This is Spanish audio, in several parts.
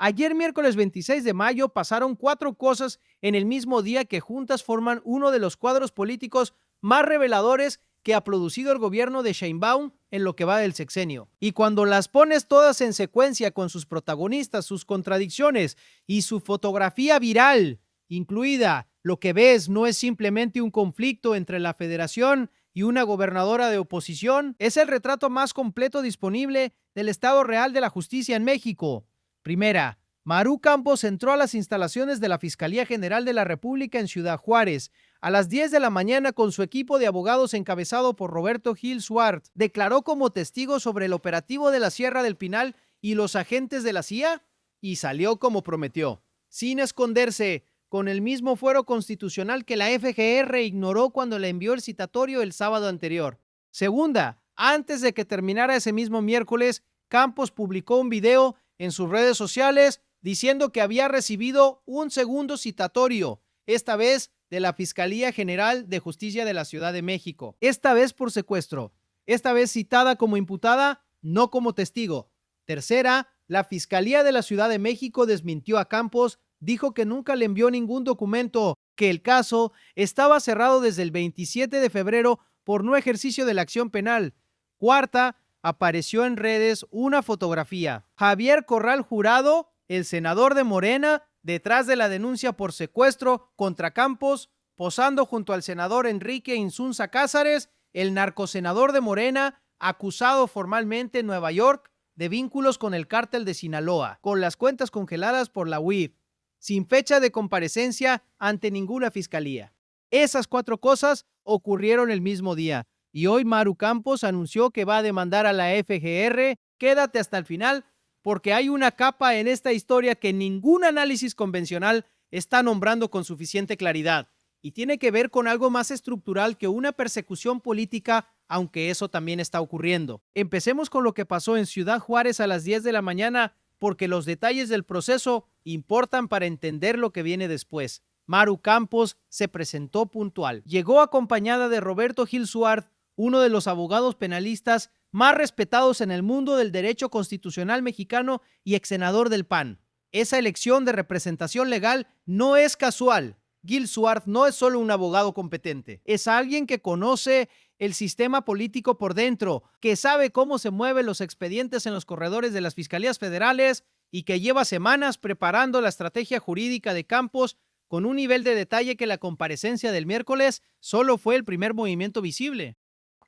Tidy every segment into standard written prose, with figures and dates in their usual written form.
Ayer, miércoles 26 de mayo, pasaron cuatro cosas en el mismo día que juntas forman uno de los cuadros políticos más reveladores que ha producido el gobierno de Sheinbaum en lo que va del sexenio. Y cuando las pones todas en secuencia con sus protagonistas, sus contradicciones y su fotografía viral incluida, lo que ves no es simplemente un conflicto entre la federación y una gobernadora de oposición, es el retrato más completo disponible del estado real de la justicia en México. Primera, Maru Campos entró a las instalaciones de la Fiscalía General de la República en Ciudad Juárez a las 10 de la mañana con su equipo de abogados encabezado por Roberto Gil Suart. Declaró como testigo sobre el operativo de la Sierra del Pinal y los agentes de la CIA y salió como prometió, sin esconderse, con el mismo fuero constitucional que la FGR ignoró cuando le envió el citatorio el sábado anterior. Segunda, antes de que terminara ese mismo miércoles, Campos publicó un video en sus redes sociales diciendo que había recibido un segundo citatorio, esta vez de la Fiscalía General de Justicia de la Ciudad de México, esta vez por secuestro, esta vez citada como imputada, no como testigo. Tercera, la Fiscalía de la Ciudad de México desmintió a Campos, dijo que nunca le envió ningún documento, que el caso estaba cerrado desde el 27 de febrero por no ejercicio de la acción penal. Cuarta, apareció en redes una fotografía. Javier Corral Jurado, el senador de Morena, detrás de la denuncia por secuestro contra Campos, posando junto al senador Enrique Insunza Cázares, el narcosenador de Morena, acusado formalmente en Nueva York de vínculos con el cártel de Sinaloa, con las cuentas congeladas por la UIF, sin fecha de comparecencia ante ninguna fiscalía. Esas cuatro cosas ocurrieron el mismo día. Y hoy Maru Campos anunció que va a demandar a la FGR. Quédate hasta el final, porque hay una capa en esta historia que ningún análisis convencional está nombrando con suficiente claridad. Y tiene que ver con algo más estructural que una persecución política, aunque eso también está ocurriendo. Empecemos con lo que pasó en Ciudad Juárez a las 10 de la mañana, porque los detalles del proceso importan para entender lo que viene después. Maru Campos se presentó puntual. Llegó acompañada de Roberto Gil Suart, uno de los abogados penalistas más respetados en el mundo del derecho constitucional mexicano y exsenador del PAN. Esa elección de representación legal no es casual. Gil Suart no es solo un abogado competente, es alguien que conoce el sistema político por dentro, que sabe cómo se mueven los expedientes en los corredores de las fiscalías federales y que lleva semanas preparando la estrategia jurídica de Campos con un nivel de detalle que la comparecencia del miércoles solo fue el primer movimiento visible.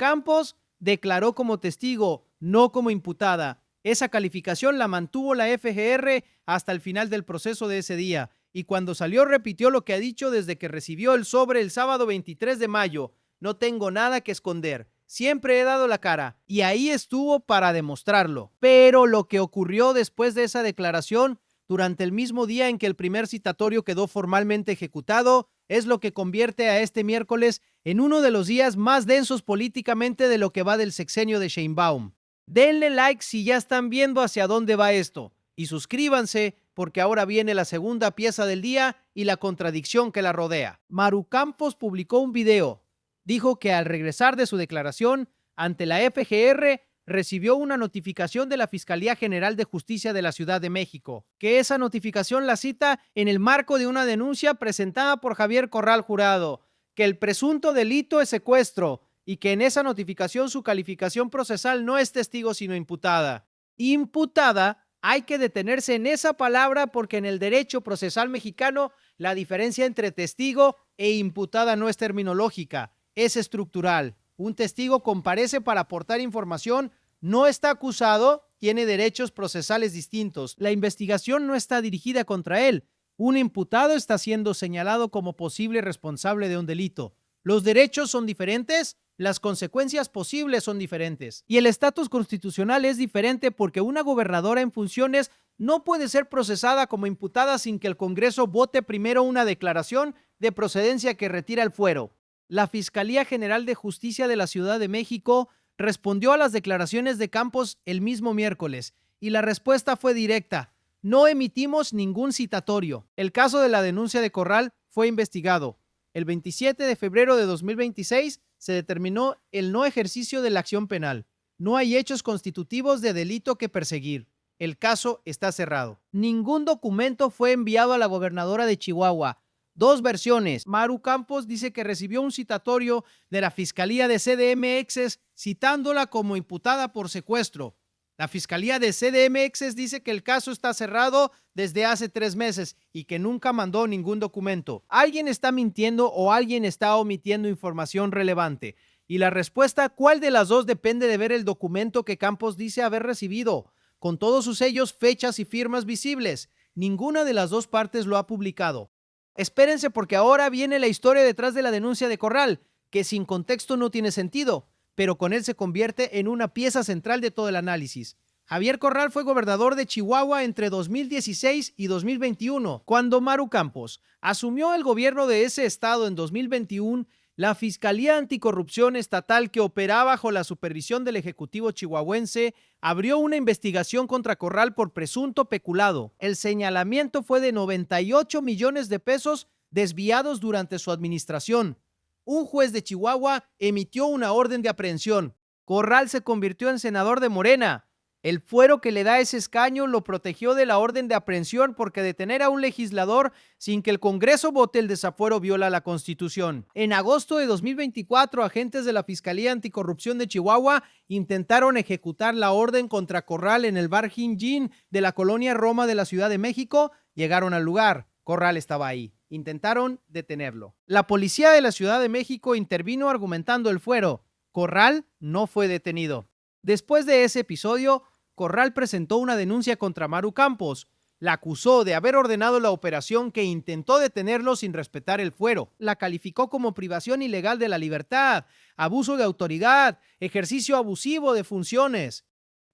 Campos declaró como testigo, no como imputada. Esa calificación la mantuvo la FGR hasta el final del proceso de ese día, y cuando salió repitió lo que ha dicho desde que recibió el sobre el sábado 23 de mayo. No tengo nada que esconder. Siempre he dado la cara, y ahí estuvo para demostrarlo. Pero lo que ocurrió después de esa declaración, durante el mismo día en que el primer citatorio quedó formalmente ejecutado, es lo que convierte a este miércoles en uno de los días más densos políticamente de lo que va del sexenio de Sheinbaum. Denle like si ya están viendo hacia dónde va esto, y suscríbanse porque ahora viene la segunda pieza del día y la contradicción que la rodea. Maru Campos publicó un video. Dijo que al regresar de su declaración ante la FGR, recibió una notificación de la Fiscalía General de Justicia de la Ciudad de México, que esa notificación la cita en el marco de una denuncia presentada por Javier Corral Jurado, que el presunto delito es secuestro y que en esa notificación su calificación procesal no es testigo sino imputada. Imputada, hay que detenerse en esa palabra porque en el derecho procesal mexicano la diferencia entre testigo e imputada no es terminológica, es estructural. Un testigo comparece para aportar información, no está acusado, tiene derechos procesales distintos. La investigación no está dirigida contra él. Un imputado está siendo señalado como posible responsable de un delito. Los derechos son diferentes, las consecuencias posibles son diferentes. Y el estatus constitucional es diferente porque una gobernadora en funciones no puede ser procesada como imputada sin que el Congreso vote primero una declaración de procedencia que retira el fuero. La Fiscalía General de Justicia de la Ciudad de México respondió a las declaraciones de Campos el mismo miércoles y la respuesta fue directa. No emitimos ningún citatorio. El caso de la denuncia de Corral fue investigado. El 27 de febrero de 2026 se determinó el no ejercicio de la acción penal. No hay hechos constitutivos de delito que perseguir. el caso está cerrado. Ningún documento fue enviado a la gobernadora de Chihuahua. Dos versiones. Maru Campos dice que recibió un citatorio de la Fiscalía de CDMX citándola como imputada por secuestro. La Fiscalía de CDMX dice que el caso está cerrado desde hace 3 meses y que nunca mandó ningún documento. ¿Alguien está mintiendo o alguien está omitiendo información relevante? Y la respuesta, ¿cuál de las dos? Depende de ver el documento que Campos dice haber recibido, con todos sus sellos, fechas y firmas visibles. Ninguna de las dos partes lo ha publicado. Espérense porque ahora viene la historia detrás de la denuncia de Corral, que sin contexto no tiene sentido, pero con él se convierte en una pieza central de todo el análisis. Javier Corral fue gobernador de Chihuahua entre 2016 y 2021. Cuando Maru Campos asumió el gobierno de ese estado en 2021, la Fiscalía Anticorrupción Estatal, que opera bajo la supervisión del Ejecutivo chihuahuense, abrió una investigación contra Corral por presunto peculado. El señalamiento fue de 98 millones de pesos desviados durante su administración. Un juez de Chihuahua emitió una orden de aprehensión. Corral se convirtió en senador de Morena. El fuero que le da ese escaño lo protegió de la orden de aprehensión porque detener a un legislador sin que el Congreso vote el desafuero viola la Constitución. En agosto de 2024, agentes de la Fiscalía Anticorrupción de Chihuahua intentaron ejecutar la orden contra Corral en el bar Jin Jin de la colonia Roma de la Ciudad de México. Llegaron al lugar. Corral estaba ahí. Intentaron detenerlo. La policía de la Ciudad de México intervino argumentando el fuero. Corral no fue detenido. Después de ese episodio, Corral presentó una denuncia contra Maru Campos. La acusó de haber ordenado la operación que intentó detenerlo sin respetar el fuero. La calificó como privación ilegal de la libertad, abuso de autoridad, ejercicio abusivo de funciones.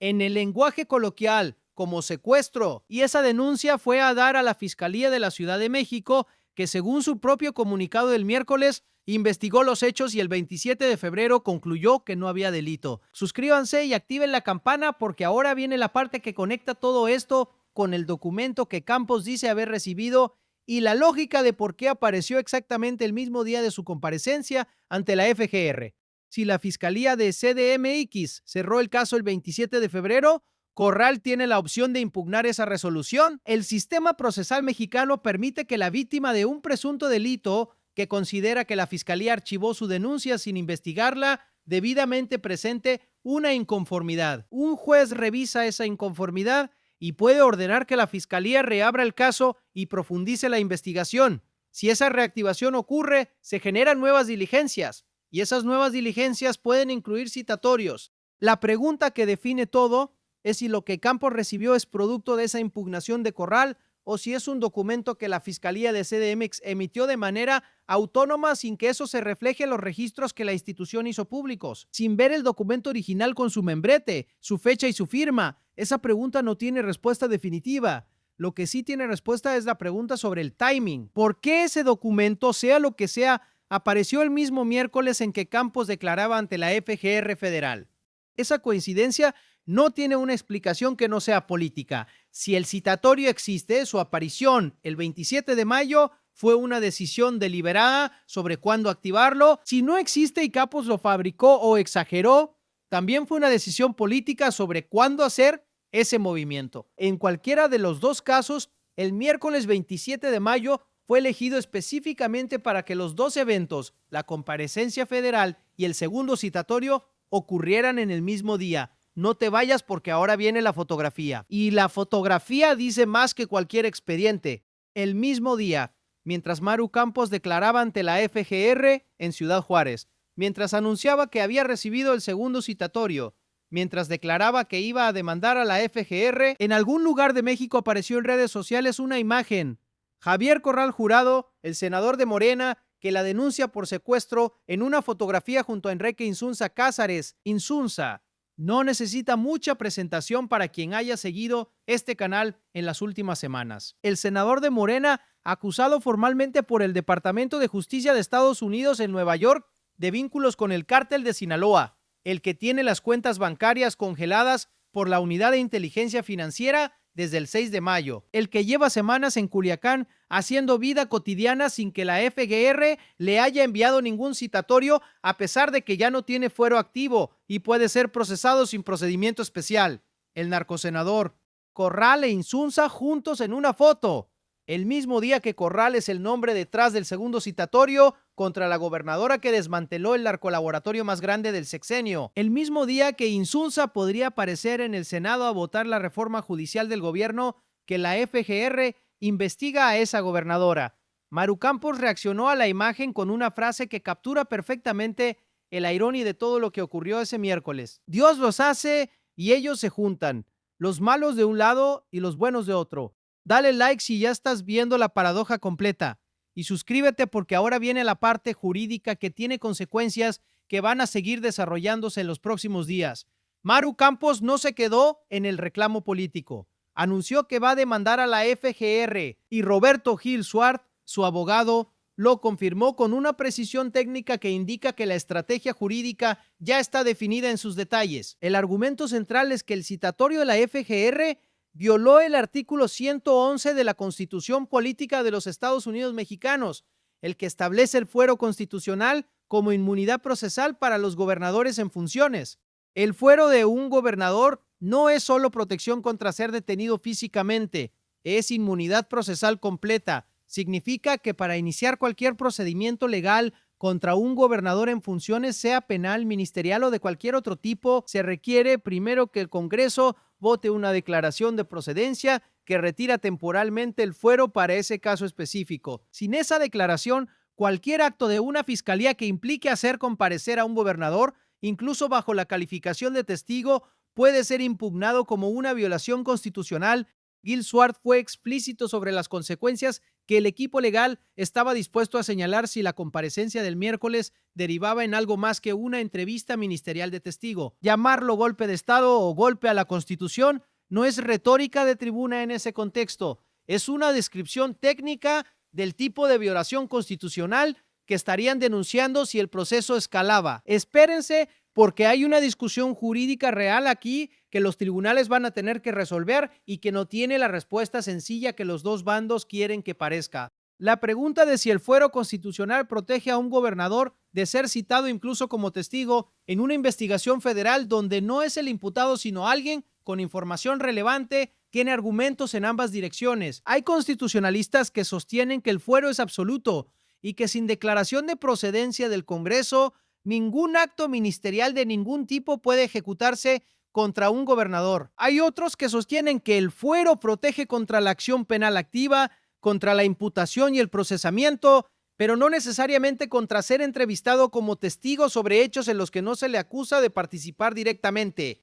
En el lenguaje coloquial, como secuestro. Y esa denuncia fue a dar a la Fiscalía de la Ciudad de México, que según su propio comunicado del miércoles, investigó los hechos y el 27 de febrero concluyó que no había delito. Suscríbanse y activen la campana porque ahora viene la parte que conecta todo esto con el documento que Campos dice haber recibido y la lógica de por qué apareció exactamente el mismo día de su comparecencia ante la FGR. Si la Fiscalía de CDMX cerró el caso el 27 de febrero, Corral tiene la opción de impugnar esa resolución. El sistema procesal mexicano permite que la víctima de un presunto delito que considera que la Fiscalía archivó su denuncia sin investigarla, debidamente presente una inconformidad. Un juez revisa esa inconformidad y puede ordenar que la Fiscalía reabra el caso y profundice la investigación. Si esa reactivación ocurre, se generan nuevas diligencias y esas nuevas diligencias pueden incluir citatorios. La pregunta que define todo es si lo que Campos recibió es producto de esa impugnación de Corral o si es un documento que la Fiscalía de CDMX emitió de manera autónoma sin que eso se refleje en los registros que la institución hizo públicos, sin ver el documento original con su membrete, su fecha y su firma. Esa pregunta no tiene respuesta definitiva. Lo que sí tiene respuesta es la pregunta sobre el timing. ¿Por qué ese documento, sea lo que sea, apareció el mismo miércoles en que Campos declaraba ante la FGR federal? Esa coincidencia no tiene una explicación que no sea política. Si el citatorio existe, su aparición el 27 de mayo fue una decisión deliberada sobre cuándo activarlo. Si no existe y Campos lo fabricó o exageró, también fue una decisión política sobre cuándo hacer ese movimiento. En cualquiera de los dos casos, el miércoles 27 de mayo fue elegido específicamente para que los dos eventos, la comparecencia federal y el segundo citatorio, ocurrieran en el mismo día. No te vayas porque ahora viene la fotografía. Y la fotografía dice más que cualquier expediente. El mismo día, mientras Maru Campos declaraba ante la FGR en Ciudad Juárez, mientras anunciaba que había recibido el segundo citatorio, mientras declaraba que iba a demandar a la FGR, en algún lugar de México apareció en redes sociales una imagen. Javier Corral Jurado, el senador de Morena, que la denuncia por secuestro en una fotografía junto a Enrique Insunza Cázares. Insunza no necesita mucha presentación para quien haya seguido este canal en las últimas semanas. El senador de Morena, acusado formalmente por el Departamento de Justicia de Estados Unidos en Nueva York de vínculos con el cártel de Sinaloa, el que tiene las cuentas bancarias congeladas por la Unidad de Inteligencia Financiera desde el 6 de mayo, el que lleva semanas en Culiacán haciendo vida cotidiana sin que la FGR le haya enviado ningún citatorio a pesar de que ya no tiene fuero activo y puede ser procesado sin procedimiento especial. El narcosenador Corral e Insunza juntos en una foto, el mismo día que Corral es el nombre detrás del segundo citatorio contra la gobernadora que desmanteló el narcolaboratorio más grande del sexenio, el mismo día que Insunza podría aparecer en el Senado a votar la reforma judicial del gobierno que la FGR investiga a esa gobernadora. Maru Campos reaccionó a la imagen con una frase que captura perfectamente el ironía de todo lo que ocurrió ese miércoles. Dios los hace y ellos se juntan, los malos de un lado y los buenos de otro. Dale like si ya estás viendo la paradoja completa y suscríbete porque ahora viene la parte jurídica que tiene consecuencias que van a seguir desarrollándose en los próximos días. Maru Campos no se quedó en el reclamo político. Anunció que va a demandar a la FGR y Roberto Gil Suart, su abogado, lo confirmó con una precisión técnica que indica que la estrategia jurídica ya está definida en sus detalles. El argumento central es que el citatorio de la FGR violó el artículo 111 de la Constitución Política de los Estados Unidos Mexicanos, el que establece el fuero constitucional como inmunidad procesal para los gobernadores en funciones. El fuero de un gobernador no es solo protección contra ser detenido físicamente, es inmunidad procesal completa. Significa que para iniciar cualquier procedimiento legal contra un gobernador en funciones, sea penal, ministerial o de cualquier otro tipo, se requiere primero que el Congreso vote una declaración de procedencia que retira temporalmente el fuero para ese caso específico. Sin esa declaración, cualquier acto de una fiscalía que implique hacer comparecer a un gobernador, incluso bajo la calificación de testigo, puede ser impugnado como una violación constitucional. Gil Suart fue explícito sobre las consecuencias que el equipo legal estaba dispuesto a señalar si la comparecencia del miércoles derivaba en algo más que una entrevista ministerial de testigo. Llamarlo golpe de Estado o golpe a la Constitución no es retórica de tribuna en ese contexto, es una descripción técnica del tipo de violación constitucional que estarían denunciando si el proceso escalaba. Espérense, porque hay una discusión jurídica real aquí que los tribunales van a tener que resolver y que no tiene la respuesta sencilla que los dos bandos quieren que parezca. La pregunta de si el fuero constitucional protege a un gobernador de ser citado incluso como testigo en una investigación federal donde no es el imputado sino alguien con información relevante tiene argumentos en ambas direcciones. Hay constitucionalistas que sostienen que el fuero es absoluto y que sin declaración de procedencia del Congreso, ningún acto ministerial de ningún tipo puede ejecutarse contra un gobernador. Hay otros que sostienen que el fuero protege contra la acción penal activa, contra la imputación y el procesamiento, pero no necesariamente contra ser entrevistado como testigo sobre hechos en los que no se le acusa de participar directamente.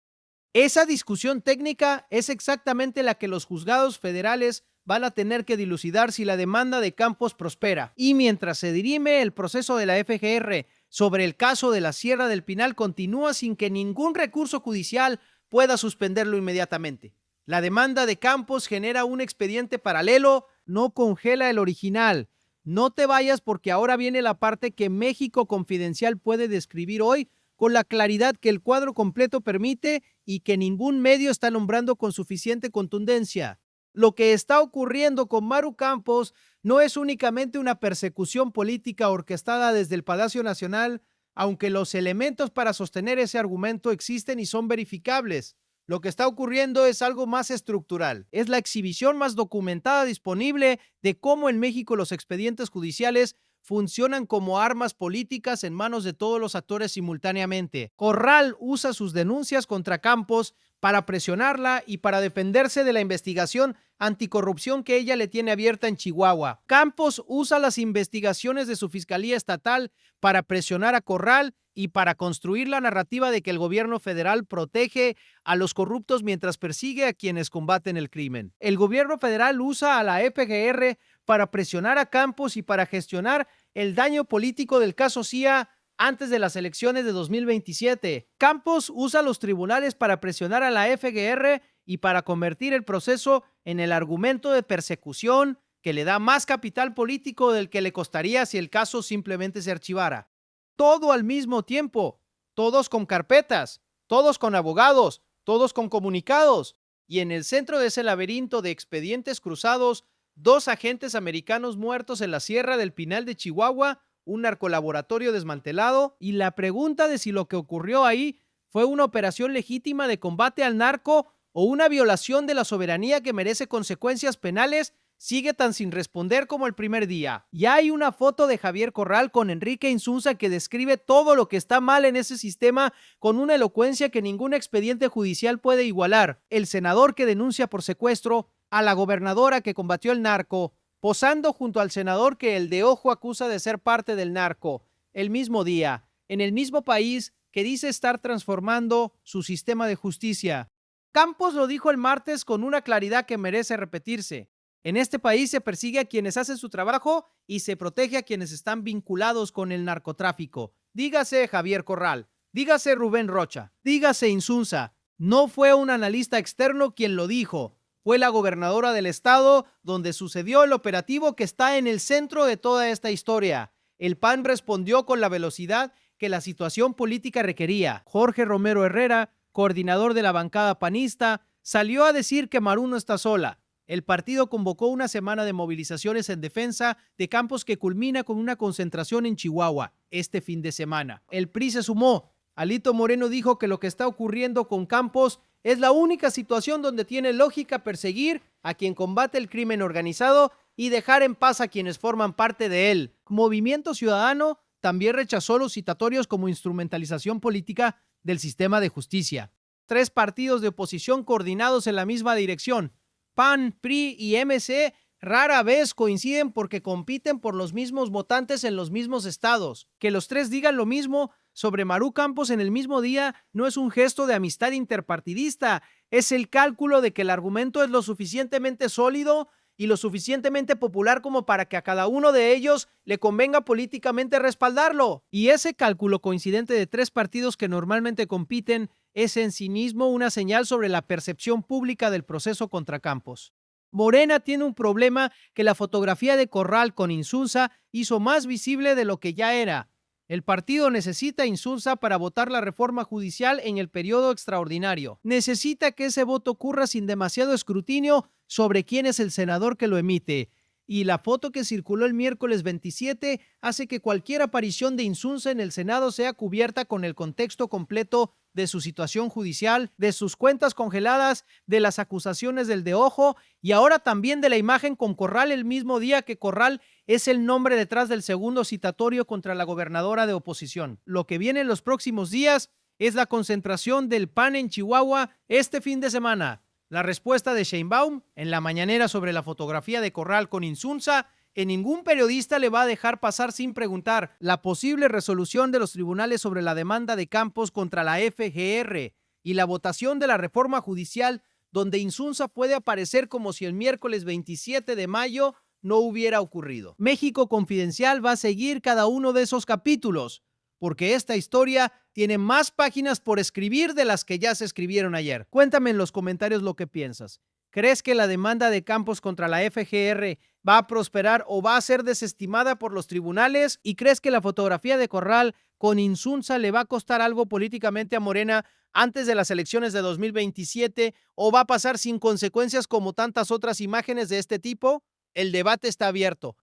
Esa discusión técnica es exactamente la que los juzgados federales van a tener que dilucidar si la demanda de Campos prospera. Y mientras se dirime el proceso de la FGR sobre el caso de la Sierra del Pinal, continúa sin que ningún recurso judicial pueda suspenderlo inmediatamente. La demanda de Campos genera un expediente paralelo, no congela el original. No te vayas porque ahora viene la parte que México Confidencial puede describir hoy con la claridad que el cuadro completo permite y que ningún medio está nombrando con suficiente contundencia. Lo que está ocurriendo con Maru Campos no es únicamente una persecución política orquestada desde el Palacio Nacional, aunque los elementos para sostener ese argumento existen y son verificables. Lo que está ocurriendo es algo más estructural. Es la exhibición más documentada disponible de cómo en México los expedientes judiciales funcionan como armas políticas en manos de todos los actores simultáneamente. Corral usa sus denuncias contra Campos para presionarla y para defenderse de la investigación anticorrupción que ella le tiene abierta en Chihuahua. Campos usa las investigaciones de su Fiscalía Estatal para presionar a Corral y para construir la narrativa de que el gobierno federal protege a los corruptos mientras persigue a quienes combaten el crimen. El gobierno federal usa a la FGR para presionar a Campos y para gestionar el daño político del caso CIA antes de las elecciones de 2027. Campos usa los tribunales para presionar a la FGR y para convertir el proceso en el argumento de persecución que le da más capital político del que le costaría si el caso simplemente se archivara. Todo al mismo tiempo, todos con carpetas, todos con abogados, todos con comunicados. Y en el centro de ese laberinto de expedientes cruzados, 2 agentes americanos muertos en la Sierra del Pinal de Chihuahua, un narcolaboratorio desmantelado, y la pregunta de si lo que ocurrió ahí fue una operación legítima de combate al narco o una violación de la soberanía que merece consecuencias penales, sigue tan sin responder como el primer día. Ya hay una foto de Javier Corral con Enrique Insunza que describe todo lo que está mal en ese sistema con una elocuencia que ningún expediente judicial puede igualar. El senador que denuncia por secuestro, a la gobernadora que combatió el narco, posando junto al senador que el de ojo acusa de ser parte del narco, el mismo día, en el mismo país que dice estar transformando su sistema de justicia. Campos lo dijo el martes con una claridad que merece repetirse. En este país se persigue a quienes hacen su trabajo y se protege a quienes están vinculados con el narcotráfico. Dígase Javier Corral, dígase Rubén Rocha, dígase Insunza. No fue un analista externo quien lo dijo. Fue la gobernadora del estado donde sucedió el operativo que está en el centro de toda esta historia. El PAN respondió con la velocidad que la situación política requería. Jorge Romero Herrera, coordinador de la bancada panista, salió a decir que Maru no está sola. El partido convocó una semana de movilizaciones en defensa de Campos que culmina con una concentración en Chihuahua este fin de semana. El PRI se sumó. Alito Moreno dijo que lo que está ocurriendo con Campos es la única situación donde tiene lógica perseguir a quien combate el crimen organizado y dejar en paz a quienes forman parte de él. Movimiento Ciudadano también rechazó los citatorios como instrumentalización política del sistema de justicia. 3 partidos de oposición coordinados en la misma dirección, PAN, PRI y MC, rara vez coinciden porque compiten por los mismos votantes en los mismos estados. Que los 3 digan lo mismo sobre Maru Campos en el mismo día no es un gesto de amistad interpartidista, es el cálculo de que el argumento es lo suficientemente sólido y lo suficientemente popular como para que a cada uno de ellos le convenga políticamente respaldarlo. Y ese cálculo coincidente de 3 partidos que normalmente compiten es en sí mismo una señal sobre la percepción pública del proceso contra Campos. Morena tiene un problema que la fotografía de Corral con Insunza hizo más visible de lo que ya era. El partido necesita a Insunza para votar la reforma judicial en el periodo extraordinario. Necesita que ese voto ocurra sin demasiado escrutinio sobre quién es el senador que lo emite. Y la foto que circuló el miércoles 27 hace que cualquier aparición de Insunza en el Senado sea cubierta con el contexto completo de su situación judicial, de sus cuentas congeladas, de las acusaciones del de ojo y ahora también de la imagen con Corral el mismo día que Corral es el nombre detrás del segundo citatorio contra la gobernadora de oposición. Lo que viene en los próximos días es la concentración del PAN en Chihuahua este fin de semana. La respuesta de Sheinbaum en la mañanera sobre la fotografía de Corral con Insunza, que ningún periodista le va a dejar pasar sin preguntar la posible resolución de los tribunales sobre la demanda de Campos contra la FGR y la votación de la reforma judicial donde Insunza puede aparecer como si el miércoles 27 de mayo no hubiera ocurrido. México Confidencial va a seguir cada uno de esos capítulos, porque esta historia tiene más páginas por escribir de las que ya se escribieron ayer. Cuéntame en los comentarios lo que piensas. ¿Crees que la demanda de Campos contra la FGR va a prosperar o va a ser desestimada por los tribunales? ¿Y crees que la fotografía de Corral con Insunza le va a costar algo políticamente a Morena antes de las elecciones de 2027 o va a pasar sin consecuencias como tantas otras imágenes de este tipo? El debate está abierto.